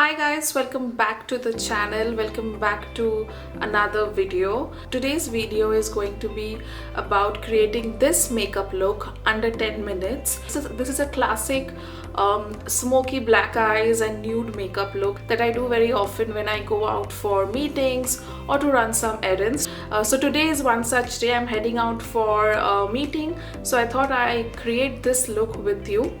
Hi guys, welcome back to the channel. Welcome back to another video. Today's video is going to be about creating this makeup look under 10 minutes. This is a classic smoky black eyes and nude makeup look that I do very often when I go out for meetings or to run some errands. So today is one such day. I'm heading out for a meeting, so I thought I create this look with you.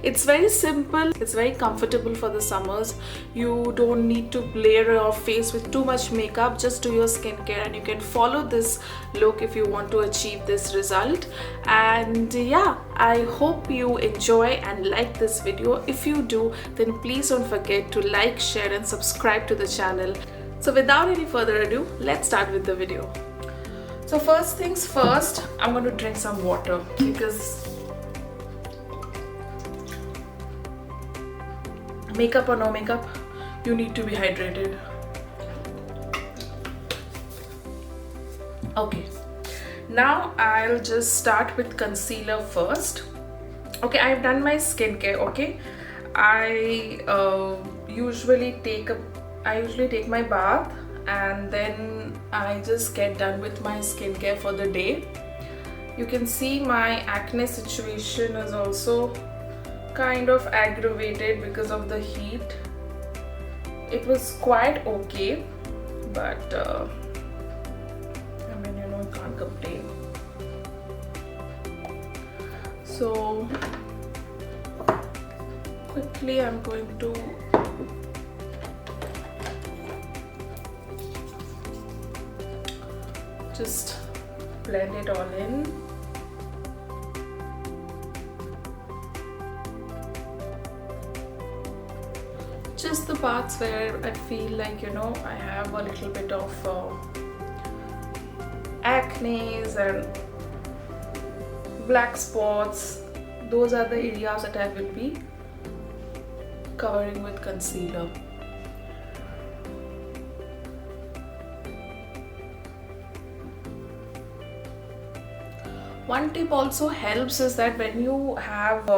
It's very simple, it's very comfortable for the summers. You don't need to layer your face with too much makeup, just do your skincare and you can follow this look if you want to achieve this result. And yeah, I hope you enjoy and like this video. If you do, then please don't forget to like, share and subscribe to the channel. So without any further ado, let's start with the video. So first things first, I'm going to drink some water because makeup or no makeup, you need to be hydrated. Okay, now I'll just start with concealer first. Okay, I've done my skincare. Okay, I usually take my bath and then I just get done with my skincare for the day. You can see my acne situation is also kind of aggravated because of the heat. It was quite okay, but I mean, can't complain. So quickly I'm going to just blend it all in. Just the parts where I feel like I have a little bit of acne and black spots. Those are the areas that I will be covering with concealer. One tip also helps is that when you have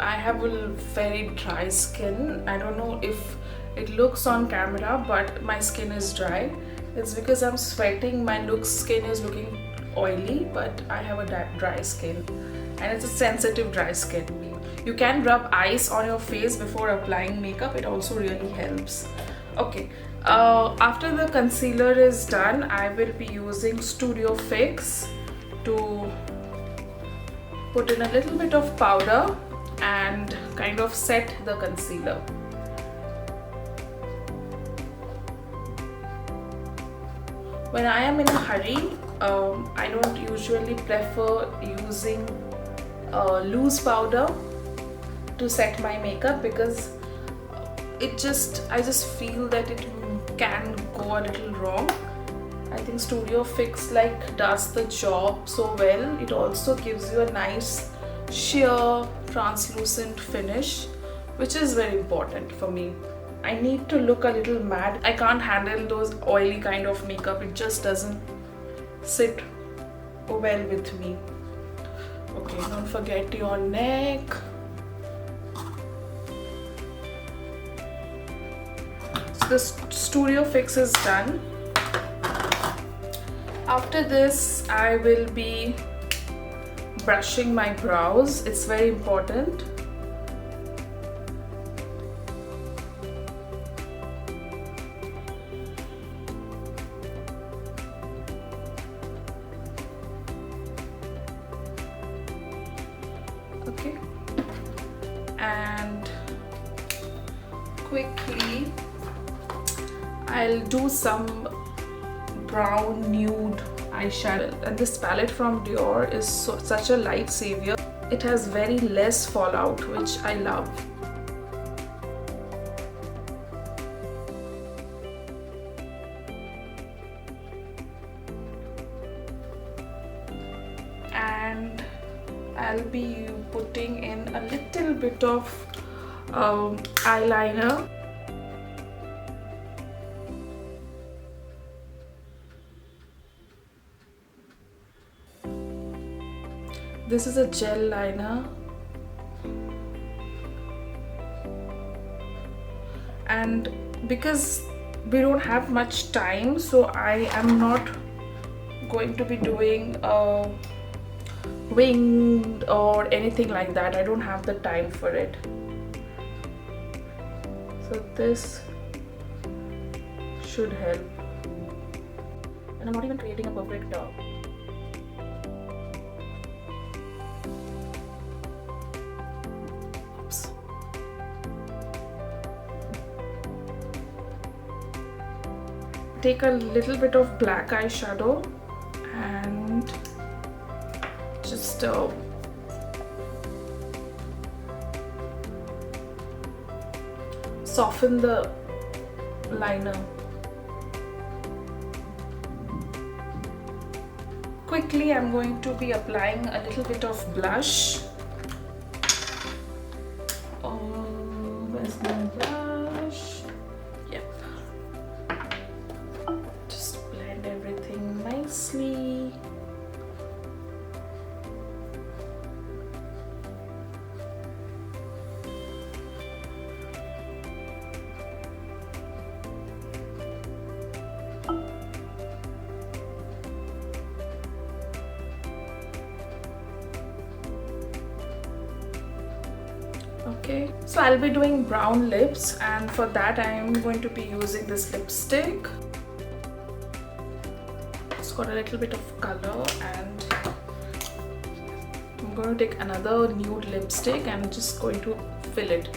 I have a very dry skin. I don't know if it looks on camera, but my skin is dry. It's because I'm sweating. My skin is looking oily, but I have a dry skin and it's a sensitive dry skin. You can rub ice on your face before applying makeup. It also really helps. Okay, after the concealer is done, I will be using Studio Fix to put in a little bit of powder and kind of set the concealer. When I am in a hurry, I don't usually prefer using loose powder to set my makeup because I just feel that it can go a little wrong. I think Studio Fix does the job so well. It also gives you a nice sheer translucent finish, which is very important for me. I need to look a little matte. I can't handle those oily kind of makeup. It just doesn't sit well with me. Okay, don't forget your neck. So the Studio Fix is done. After this, I will be brushing my brows. It's very important. Okay. And quickly, I'll do some brown nude eyeshadow, and this palette from Dior is such a lifesaver. It has very less fallout, which I love. And I'll be putting in a little bit of eyeliner. This is a gel liner and because we don't have much time, so I am not going to be doing a wing or anything like that. I don't have the time for it. So this should help. And I'm not even creating a perfect oops. Take a little bit of black eyeshadow and just soften the liner. Quickly, I'm going to be applying a little bit of blush. Where's my blush? Yep. Just blend everything nicely. Okay, so I'll be doing brown lips, and for that I am going to be using this lipstick. It's got a little bit of color, and I'm going to take another nude lipstick and just going to fill it.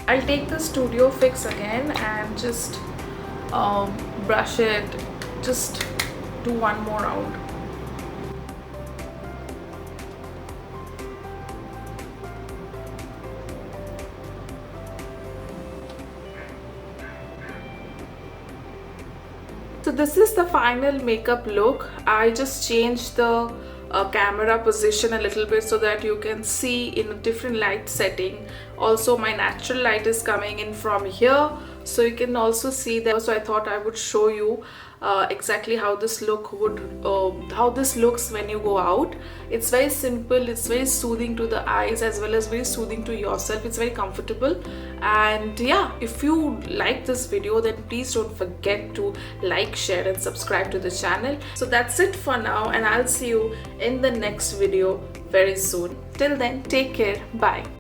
I'll take the Studio Fix again and just brush it, just do one more round. So this is the final makeup look. I just changed the camera position a little bit so that you can see in a different light setting. Also, my natural light is coming in from here, so you can also see there. So I thought I would show you exactly how this look would how this looks when you go out. It's very simple, it's very soothing to the eyes as well as very soothing to yourself. It's very comfortable, and yeah, if you like this video, then please don't forget to like, share and subscribe to the channel. So that's it for now, and I'll see you in the next video very soon. Till then, take care. Bye.